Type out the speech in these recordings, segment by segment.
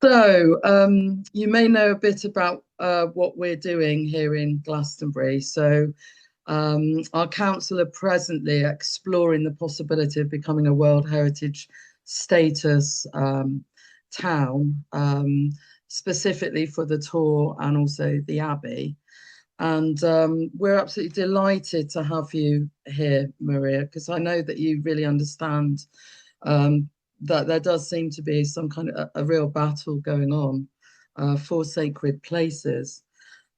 So, you may know a bit about what we're doing here in Glastonbury. Our council are presently exploring the possibility of becoming a World Heritage Status town, specifically for the tour and also the Abbey. And we're absolutely delighted to have you here, Maria, because I know that you really understand um, that there does seem to be some kind of a real battle going on for sacred places.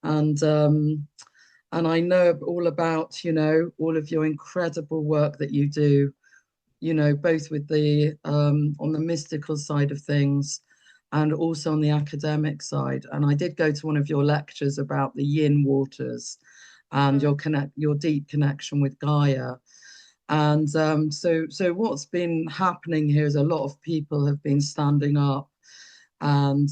And and I know all about, all of your incredible work that you do, both with the on the mystical side of things and also on the academic side. And I did go to one of your lectures about the yin waters and Mm. your deep connection with Gaia. And so what's been happening here is a lot of people have been standing up and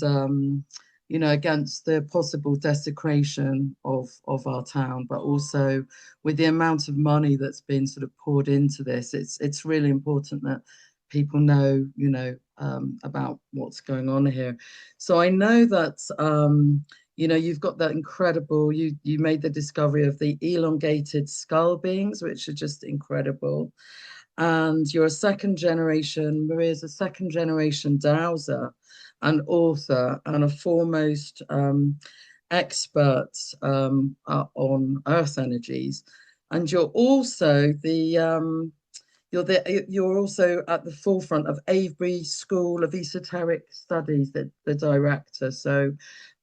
against the possible desecration of our town, but also with the amount of money that's been sort of poured into this, it's really important that people know, about what's going on here. So I know that you've got that incredible, you made the discovery of the elongated skull beings, which are just incredible. And you're a second generation, Maria's a second generation dowser and author and a foremost expert on earth energies. And you're also at the forefront of Avebury School of Esoteric Studies, the director. So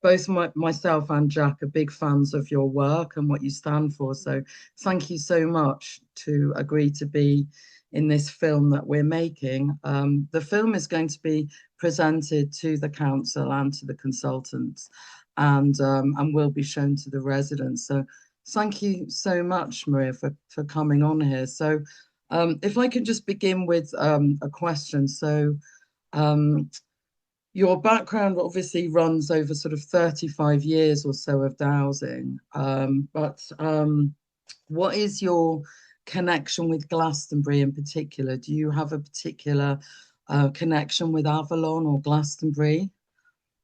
both myself and Jack are big fans of your work and what you stand for. So thank you so much to agree to be in this film that we're making. The film is going to be presented to the council and to the consultants and will be shown to the residents. So thank you so much, Maria, for coming on here. So if I could just begin with a question. So, um, your background obviously runs over sort of 35 years or so of dowsing, but what is your connection with Glastonbury in particular? Do you have a particular connection with Avalon or Glastonbury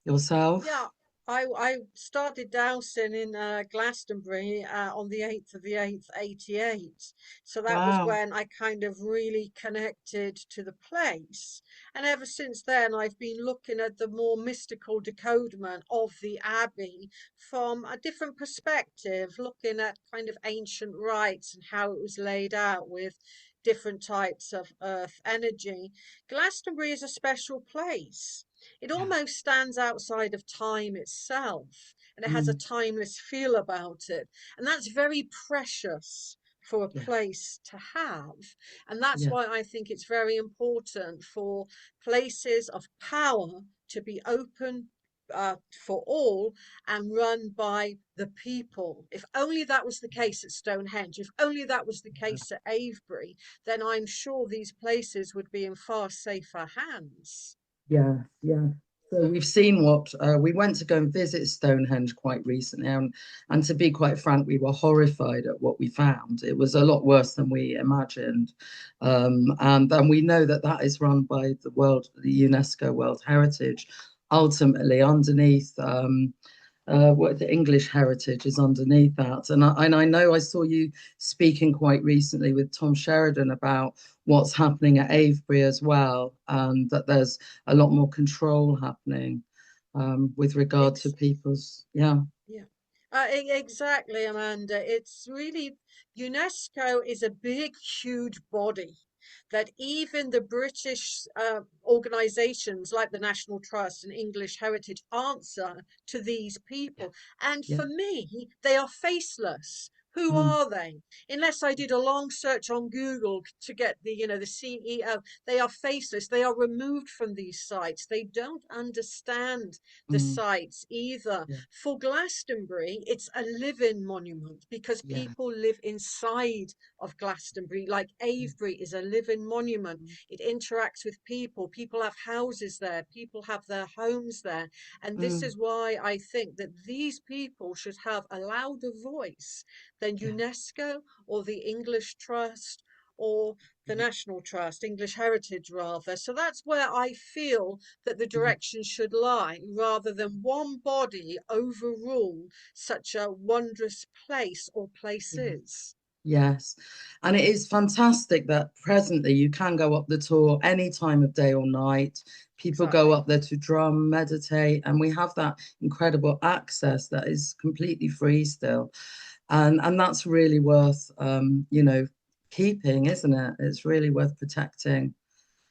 yourself? Yeah, I started dowsing in Glastonbury on the 8th of the 8th, 88. So that was Wow. when I kind of really connected to the place. And ever since then, I've been looking at the more mystical decodement of the Abbey from a different perspective, looking at kind of ancient rites and how it was laid out with different types of earth energy. Glastonbury is a special place. It Yeah. almost stands outside of time itself, and it has a Mm, timeless feel about it. And that's very precious for a yeah. place to have. And that's Yeah. why I think it's very important for places of power to be open for all and run by the people. If only that was the case at Stonehenge, if only that was the case at Avebury, then I'm sure these places would be in far safer hands. Yeah, yeah. So we've seen what we went to go and visit Stonehenge quite recently, and to be quite frank, we were horrified at what we found. It was a lot worse than we imagined, and then we know that that is run by the UNESCO World Heritage, ultimately underneath what the English heritage is underneath that. And I know I saw you speaking quite recently with Tom Sheridan about what's happening at Avebury as well, and that there's a lot more control happening with regard to Ex people's, yeah, Yeah, exactly, Amanda. It's really UNESCO is a big, huge body that even the British organizations like the National Trust and English Heritage answer to these yeah, people. And yeah, for me, they are faceless. Who mm, are they? Unless I did a long search on Google to get the CEO, they are faceless. They are removed from these sites. They don't understand the mm, sites either. yeah, For Glastonbury, it's a living monument because yeah, people live inside of Glastonbury. Like yeah, Avebury is a living monument. mm, It interacts with people. People have houses there. People have their homes there. And this mm, is why I think that these people should have a louder voice than yeah, UNESCO or the English Trust or the mm, National Trust, English Heritage rather. So that's where I feel that the mm, direction should lie, rather than one body overrule such a wondrous place or mm. places. Yes. And it is fantastic that presently you can go up the tour any time of day or night. People go Exactly. up there to drum, meditate, and we have that incredible access that is completely free still. And that's really worth keeping, isn't it? It's really worth protecting.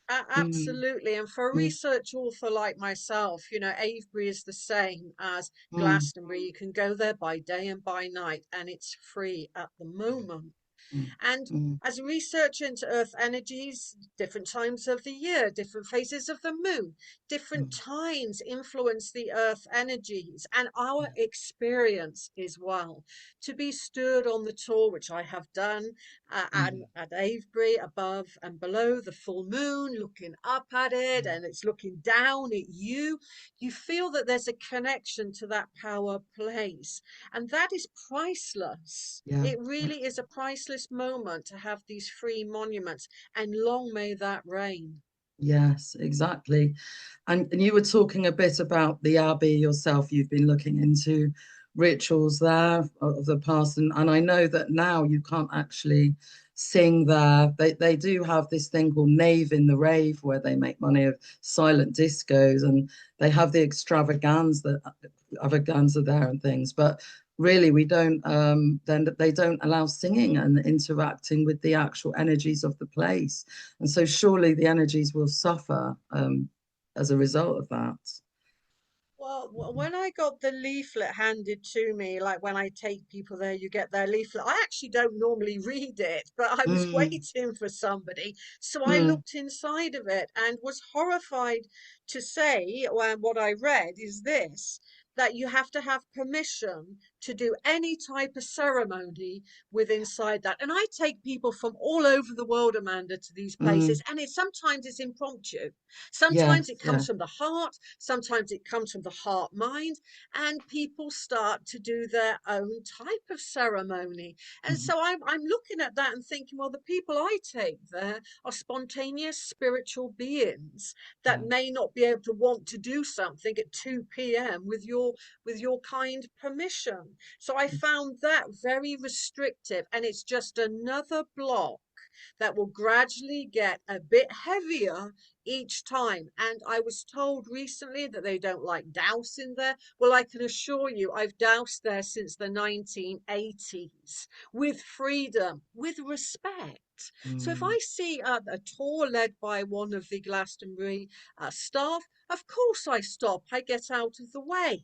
Mm, Absolutely. And for a mm, research author like myself, Avebury is the same as mm, Glastonbury. You can go there by day and by night, and it's free at the moment. mm, And mm, as a researcher into Earth energies, different times of the year, different phases of the moon, different mm, times influence the Earth energies and our yeah, experience as well. To be stood on the tour, which I have done, and mm, at Avebury, above and below the full moon, looking up at it, mm, and it's looking down at you, you feel that there's a connection to that power place. And that is priceless. yeah. It really is a priceless moment to have these free monuments, and long may that reign. Yes, exactly. And you were talking a bit about the Abbey yourself. You've been looking into rituals there of the past, and I know that now you can't actually sing there. They do have this thing called Nave in the Rave where they make money of silent discos, and they have the extravaganza there and things. But really, we don't. Then they don't allow singing and interacting with the actual energies of the place, and so surely the energies will suffer as a result of that. Well, when I got the leaflet handed to me, like when I take people there, you get their leaflet. I actually don't normally read it, but I was Mm, waiting for somebody. So I mm, looked inside of it and was horrified to say, well, what I read is this, that you have to have permission to do any type of ceremony with inside that. And I take people from all over the world, Amanda, to these places, mm. and sometimes it's impromptu. Sometimes it Yes, comes yeah. from the heart, sometimes it comes from the heart mind, and people start to do their own type of ceremony. And Mhm, so I'm looking at that and thinking, well, the people I take there are spontaneous spiritual beings that yeah. may not be able to want to do something at 2 p.m. with your kind permission. So I found that very restrictive, and it's just another block that will gradually get a bit heavier each time. And I was told recently that they don't like dousing there. Well, I can assure you, I've doused there since the 1980s with freedom, with respect. So if Mm, I see a tour led by one of the Glastonbury staff, of course I stop. I get out of the way.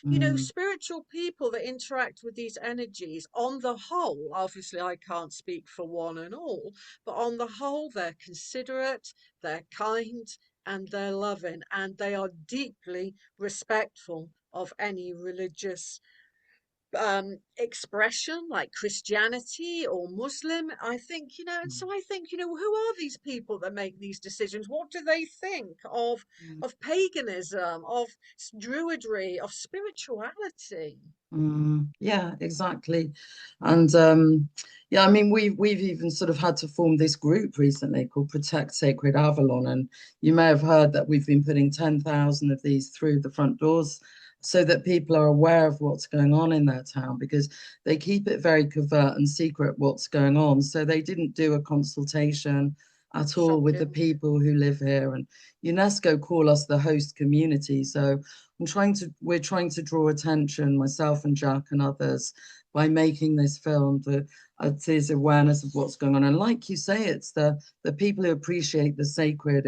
mm, Spiritual people that interact with these energies, on the whole, obviously I can't speak for one and all, but on the whole, they're considerate, they're kind, and they're loving, and they are deeply respectful of any religious expression like Christianity or Muslim. I think, and mm, so I think, who are these people that make these decisions? What do they think mm, of paganism, of druidry, of spirituality? yeah, exactly. And yeah, I mean we've even sort of had to form this group recently called Protect Sacred Avalon. And you may have heard that we've been putting 10,000 of these through the front doors so that people are aware of what's going on in their town, because they keep it very covert and secret what's going on. So they didn't do a consultation at all with the Shocking. people who live here. And UNESCO call us the host community. So we're trying to draw attention, myself and Jack and others, by making this film to raise awareness of what's going on. And like you say, it's the people who appreciate the sacred.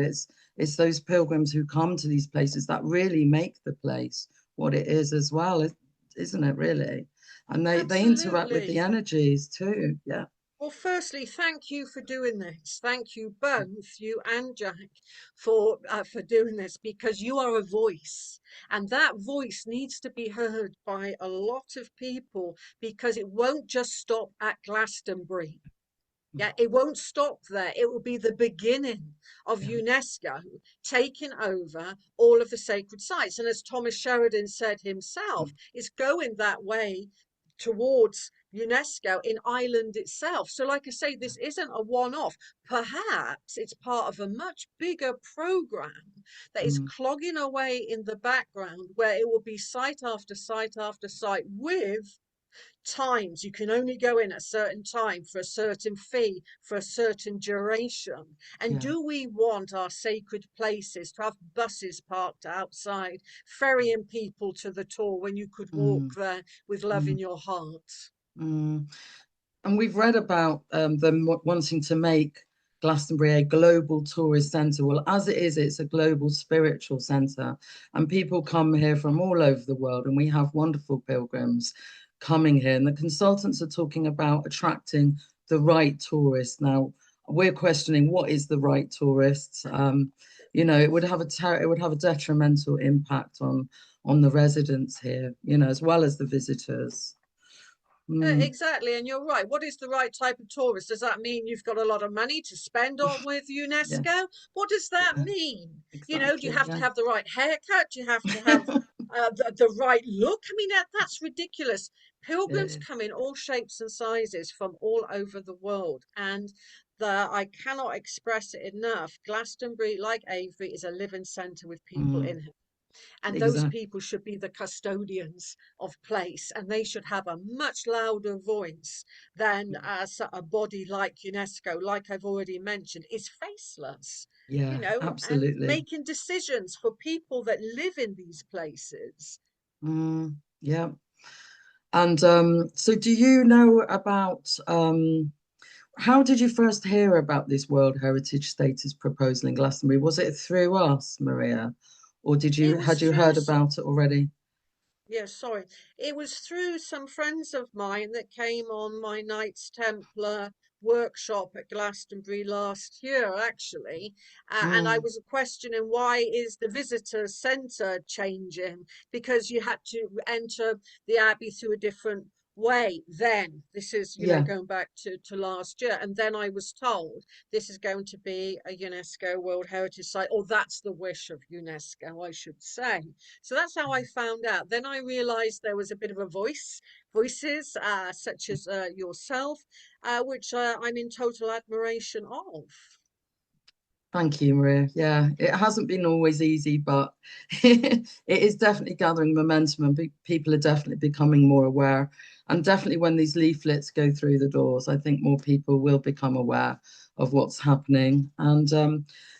It's those pilgrims who come to these places that really make the place what it is as well, isn't it really? And they interact with the Absolutely. energies too. Yeah. Well, firstly, thank you for doing this. Thank you both, you and Jack, for doing this, because you are a voice, and that voice needs to be heard by a lot of people, because it won't just stop at Glastonbury. Yeah, it won't stop there. It will be the beginning of Yeah. UNESCO taking over all of the sacred sites. And as Thomas Sheridan said himself, it's going that way towards UNESCO in Ireland itself. So, like I say, this isn't a one-off. Perhaps it's part of a much bigger program that is Mm, clogging away in the background, where it will be site after site after site with times. You can only go in at a certain time for a certain fee for a certain duration. And yeah. do we want our sacred places to have buses parked outside, ferrying people to the tour when you could walk Mm, there with love in mm, your heart? mm. And we've read about them wanting to make Glastonbury a global tourist centre. Well, as it is, it's a global spiritual centre, and people come here from all over the world, and we have wonderful pilgrims coming here. And the consultants are talking about attracting the right tourists. Now, we're questioning what is the right tourists. It would have it would have a detrimental impact on the residents here, as well as the visitors. Mm, Exactly, and you're right. What is the right type of tourist? Does that mean you've got a lot of money to spend on with yeah, UNESCO? What does that yeah, mean? Do you exactly. have to Yeah. have the right haircut? Do you have to have the right look? I mean, that's ridiculous. It Pilgrims is. come in all shapes and sizes from all over the world, and I cannot express it enough. Glastonbury, like Avery, is a living centre with people Mm, in it. And those exactly. people should be the custodians of place, and they should have a much louder voice than a body like UNESCO, like I've already mentioned, is faceless, Yeah, and absolutely. making decisions for people that live in these places. Yeah. And so do you know about how did you first hear about this World Heritage Status proposal in Glastonbury? Was it through us, Maria? Or It was had you through heard about it already? Yeah, sorry. It was through some friends of mine that came on my Knights Templar workshop at Glastonbury last year, actually. And I Mm, was questioning, why is the visitor centre changing? Because you had to enter the Abbey through a different way then. This is, yeah. going back to last year. And then I was told this is going to be a UNESCO World Heritage Site, or that's the wish of UNESCO, I should say. So that's how I found out. Then I realized there was a bit of voices, such as yourself, which I'm in total admiration of. Thank you, Maria. Yeah, it hasn't been always easy, but it is definitely gathering momentum and people are definitely becoming more aware. And definitely when these leaflets go through the doors, I think more people will become aware of what's happening. And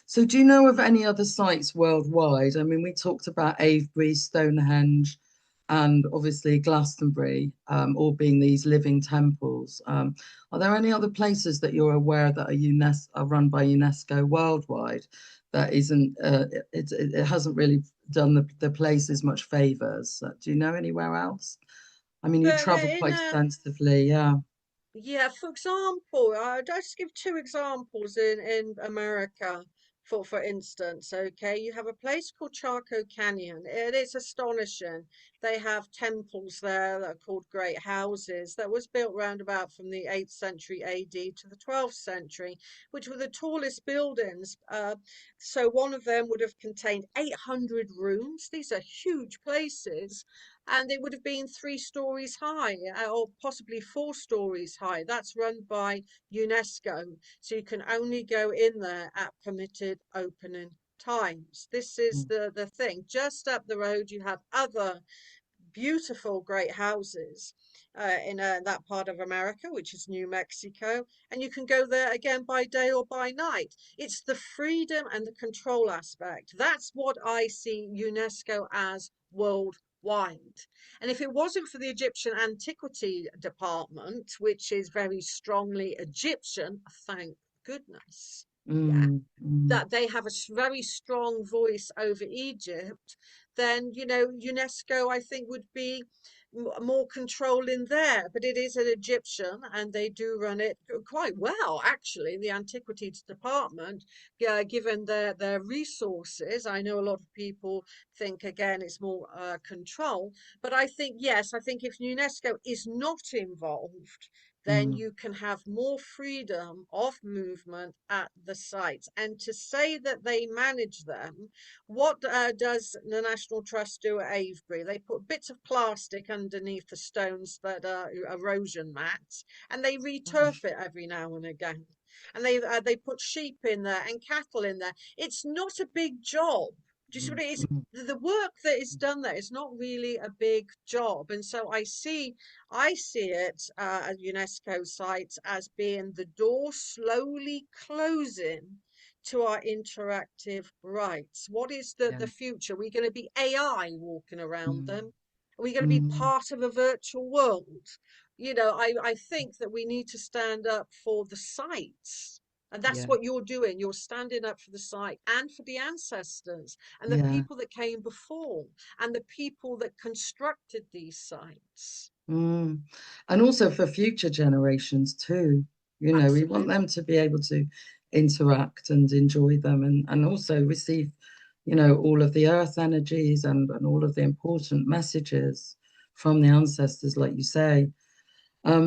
so do you know of any other sites worldwide? I mean, we talked about Avebury, Stonehenge, and obviously Glastonbury, all being these living temples. Are there any other places that you're aware that are run by UNESCO worldwide that isn't it hasn't really done the places much favors? Do you know anywhere else? I mean, you But travel in quite extensively, yeah. Yeah, for example, I'll just give two examples in America. For instance, okay, you have a place called Chaco Canyon. It is astonishing. They have temples there that are called great houses that was built round about from the 8th century AD to the 12th century, which were the tallest buildings. So one of them would have contained 800 rooms. These are huge places, and it would have been 3 stories high, or possibly 4 stories high. That's run by UNESCO, so you can only go in there at permitted opening times. This is Mm, the thing. Just up the road, you have other beautiful, great houses in that part of America, which is New Mexico, and you can go there again by day or by night. It's the freedom and the control aspect. That's what I see UNESCO as worldwide. And if it wasn't for the Egyptian Antiquity Department, which is very strongly Egyptian, thank goodness. Yeah, mm, mm, that they have a very strong voice over Egypt, then UNESCO, I think, would be more control in there. But it is an Egyptian, and they do run it quite well, actually. The Antiquities Department, given their resources, I know a lot of people think again it's more control, but I think yes, I think if UNESCO is not involved, then mm, you can have more freedom of movement at the sites. And to say that they manage them, what does the National Trust do at Avebury? They put bits of plastic underneath the stones that are erosion mats, and they mm, returf it every now and again. And they put sheep in there and cattle in there. It's not a big job. Do you see mm, what it is? mm. The work that is done there is not really a big job, and so I see it at UNESCO sites as being the door slowly closing to our interactive rights. What is Yeah. the future? Are we going to be AI walking around Mm, them? Are we going to be mm, part of a virtual world? I think that we need to stand up for the sites. And that's yeah. what you're doing. You're standing up for the site and for the ancestors and the Yeah. people that came before and the people that constructed these sites. Mm. And also for future generations too. We want Absolutely. them to be able to interact and enjoy them and also receive, all of the earth energies and all of the important messages from the ancestors, like you say.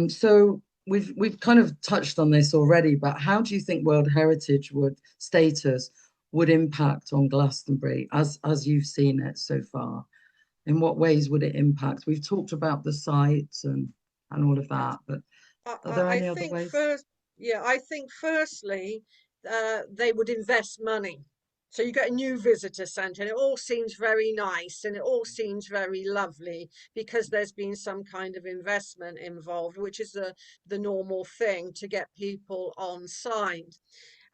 So we've kind of touched on this already, but how do you think World Heritage status would impact on Glastonbury as you've seen it so far? In what ways would it impact? We've talked about the sites and all of I, that, but are there I any other think ways? I think firstly, they would invest money. So you get a new visitor centre, and it all seems very nice and it all seems very lovely because there's been some kind of investment involved, which is the normal thing to get people on side.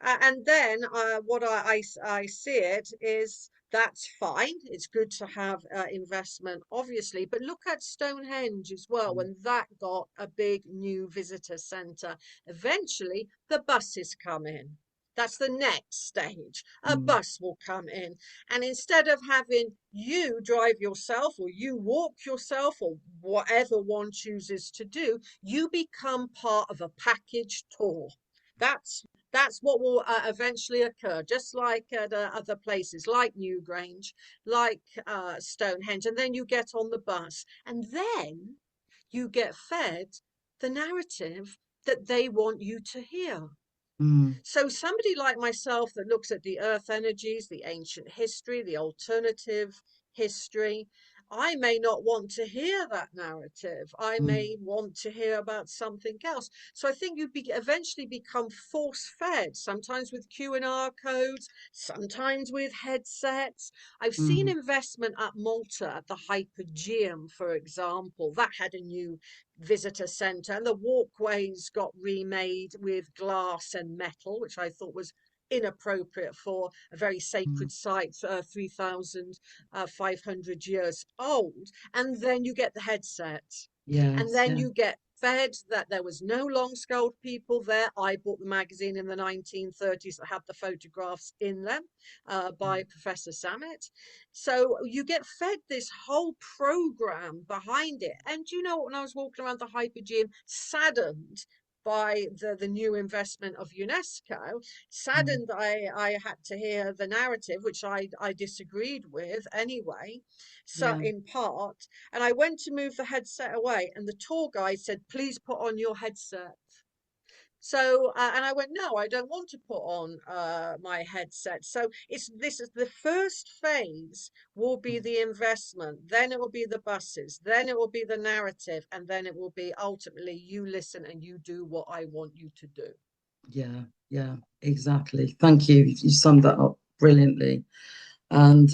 And then what I see it is that's fine. It's good to have investment, obviously, but look at Stonehenge as well. Mm, When that got a big new visitor centre, eventually the buses come in. That's the next stage. A mm, bus will come in. And instead of having you drive yourself or you walk yourself or whatever one chooses to do, you become part of a package tour. That's that's what will eventually occur, just like at other places, like Newgrange, like Stonehenge. And then you get on the bus, and then you get fed the narrative that they want you to hear. mm, So somebody like myself that looks at the earth energies, the ancient history, the alternative history, I may not want to hear that narrative. I mm. may want to hear about something else. So I think eventually become force fed, sometimes with Q&R codes, sometimes with headsets. I've seen Mm, investment at Malta at the Hypogeum, for example. That had a new visitor centre, and the walkways got remade with glass and metal, which I thought was inappropriate for a very mm. sacred site, 3,500 years old. And then you get the headset, and Yes, then yeah. you get fed that there was no long skulled people there. I bought the magazine in the 1930s that had the photographs in them Mm, by Professor Samet. So you get fed this whole program behind it. And you know, when I was walking around the Hypergeum, saddened by the new investment of UNESCO, mm. saddened I had to hear the narrative, which I disagreed with anyway, so Yeah. in part. And I went to move the headset away, and the tour guide said, "Please put on your headset." So, and I went, no, I don't want to put on my headset. So this is the first phase will be Mm. the investment, then it will be the buses, then it will be the narrative, and then it will be ultimately you listen and you do what I want you to do. Yeah, yeah, exactly. Thank you. You summed that up brilliantly. And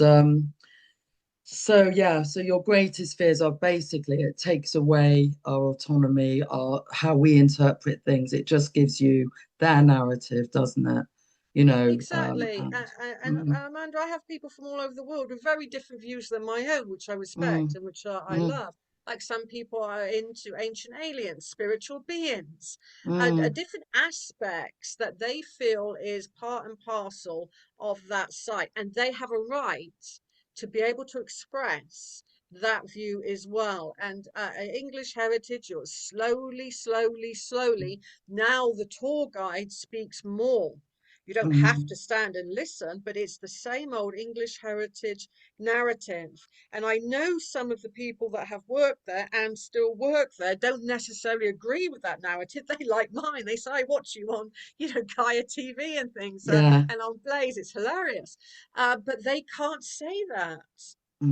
so your greatest fears are basically it takes away our autonomy, our how we interpret things. It just gives you their narrative, doesn't it? Exactly. And Mm, Amanda, I have people from all over the world with very different views than my own, which I respect mm, and which I mm, love. Like some people are into ancient aliens, spiritual beings, mm, different aspects that they feel is part and parcel of that site. And they have a right to be able to express that view as well. And English heritage, you're slowly, slowly, mm, slowly, now the tour guide speaks more You don't have mm, to stand and listen, but it's the same old English heritage narrative. And I know some of the people that have worked there and still work there don't necessarily agree with that narrative. They like mine. They say, I watch you on, Gaia TV and things, yeah, and on Blaze. It's hilarious. But they can't say that.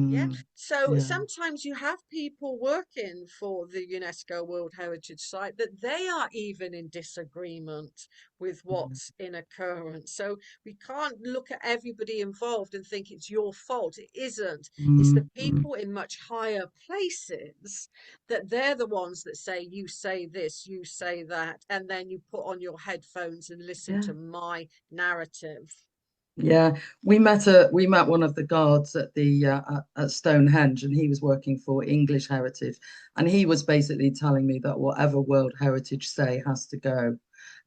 Yeah. mm, So yeah, sometimes you have people working for the UNESCO World Heritage Site that they are even in disagreement with mm, what's in occurrence. So we can't look at everybody involved and think it's your fault. It isn't. It's the mm, mm, people in much higher places that they're the ones that say, you say this, you say that, and then you put on your headphones and listen yeah. to my narrative. Yeah, we met one of the guards at the at Stonehenge, and he was working for English Heritage, and he was basically telling me that whatever World Heritage say has to go,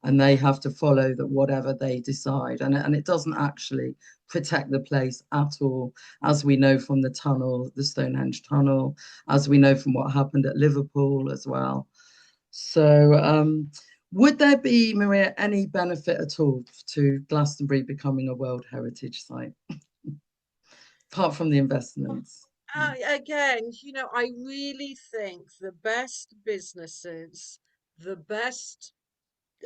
and they have to follow that whatever they decide, and it doesn't actually protect the place at all, as we know from the tunnel, the Stonehenge tunnel, as we know from what happened at Liverpool as well. So, would there be, Maria, any benefit at all to Glastonbury becoming a World Heritage Site, apart from the investments? Again, I really think the best businesses, the best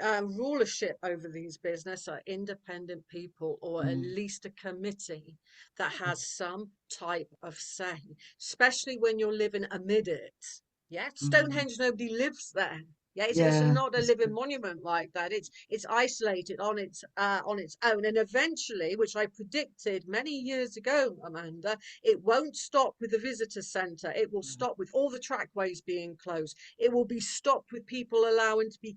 rulership over these business are independent people, or at Mm, least a committee that has some type of say, especially when you're living amid it. Yeah, mm. Stonehenge, nobody lives there. Yeah, it's Yeah, not a it's living monument like that. It's isolated on its own, and eventually, which I predicted many years ago, Amanda, it won't stop with the visitor centre. It will stop with all the trackways being closed. It will be stopped with people allowing to be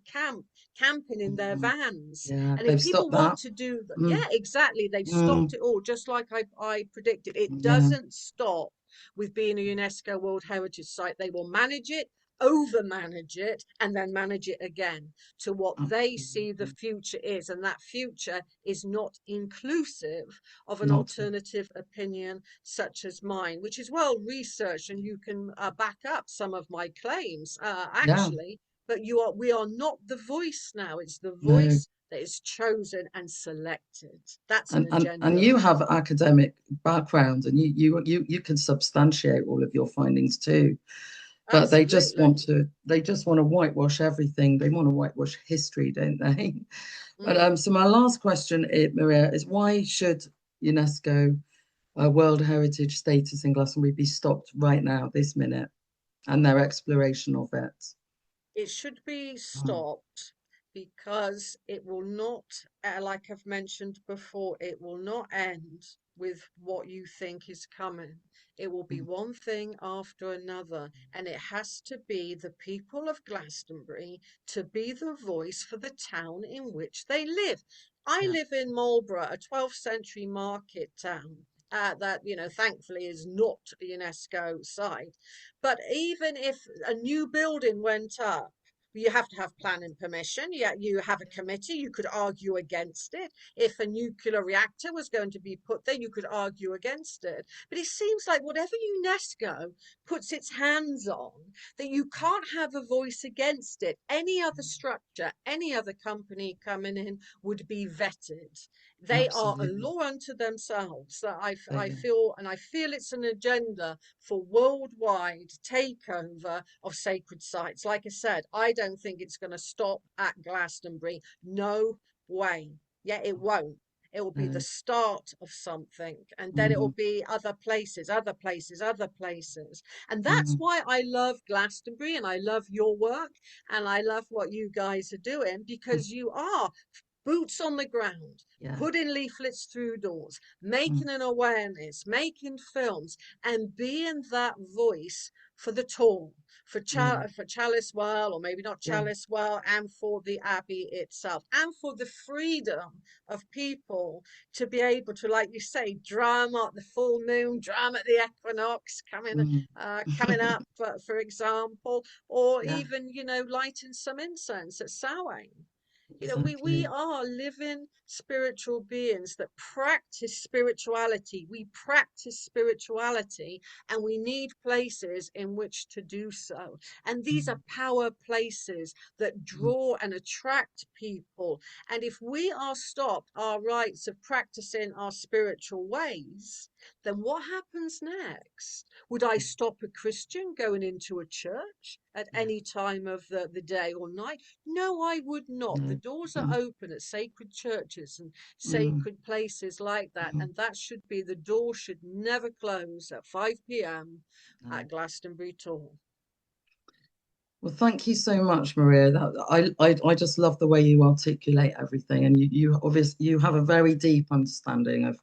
camping in their mm, vans. yeah. And if They've people stopped that. want to do that, Mm, yeah, exactly, they've stopped mm, it all, just like I predicted. It yeah, doesn't stop with being a UNESCO World Heritage Site. They will manage it, over manage it, and then manage it again to what they see the absolutely. future is. And that future is not inclusive of an Not, alternative opinion such as mine, which is well researched, and you can back up some of my claims, yeah, actually. But we are not the voice now. It's the no. voice that is chosen and selected. That's an And agenda. you have academic background, and you can substantiate all of your findings too. But Absolutely. they just want to whitewash everything. They want to whitewash history, don't they? But Mm. so my last question, Maria, is why should UNESCO World Heritage status in Glastonbury be stopped right now, this minute, and their exploration of it? It should be Mm, stopped because it will not, like I've mentioned before, it will not end with what you think is coming. It will be mm, one thing after another, and it has to be the people of Glastonbury to be the voice for the town in which they live. I yeah, live in Marlborough, a 12th century market town. That thankfully is not a UNESCO site. But even if a new building went up, you have to have planning permission. Yeah, you have a committee. You could argue against it. If a nuclear reactor was going to be put there, you could argue against it. But it seems like whatever UNESCO puts its hands on, that you can't have a voice against it. Any other structure, any other company coming in would be vetted. They are a absolutely. law unto themselves. That I They, feel, and I feel it's an agenda for worldwide takeover of sacred sites. Like I said, I don't think it's going to stop at Glastonbury. No way. Yeah, it won't. It will be the no. start of something, and then it will Mm, be other places, other places, other places. And that's mm, why I love Glastonbury, and I love your work, and I love what you guys are doing, mm, because you are boots on the ground, yeah. putting leaflets through doors, Mm, making an awareness, making films, and being that voice for the tall, mm, for Chalice Well, or maybe not yeah. Chalice Well, and for the Abbey itself, and for the freedom of people to be able to, like you say, drum at the full moon, drum at the equinox Mm. coming up, for example, or Yeah. even lighting some incense at Samhain. You know, we exactly. are living spiritual beings that practice spirituality. We practice spirituality and we need places in which to do so. And these are Mm, power places that mm, draw and attract people. And if we are stopped our rights of practicing our spiritual ways, then what happens next? Would I mm, stop a Christian going into a church at yeah, any time of the day or night? No, I would not. The no. doors are Mm, open at sacred churches and mm, sacred places like that, mm, and that should be the door should never close at 5 p.m. no. at Glastonbury Tor. Well, thank you so much, Maria. I just love the way you articulate everything, and you obviously you have a very deep understanding of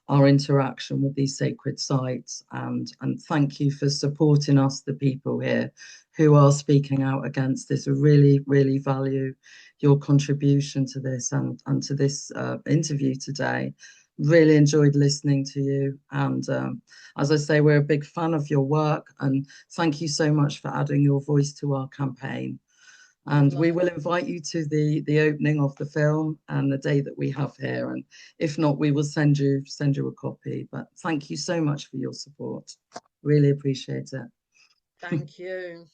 our interaction with these sacred sites, and thank you for supporting us, the people here who are speaking out against this. I really, really value your contribution to this and to this interview today. Really enjoyed listening to you, and as I say, we're a big fan of your work, and thank you so much for adding your voice to our campaign. And we will Lovely. invite you to the opening of the film and the day that we have here. And if not, we will send you a copy. But thank you so much for your support. Really appreciate it. Thank you.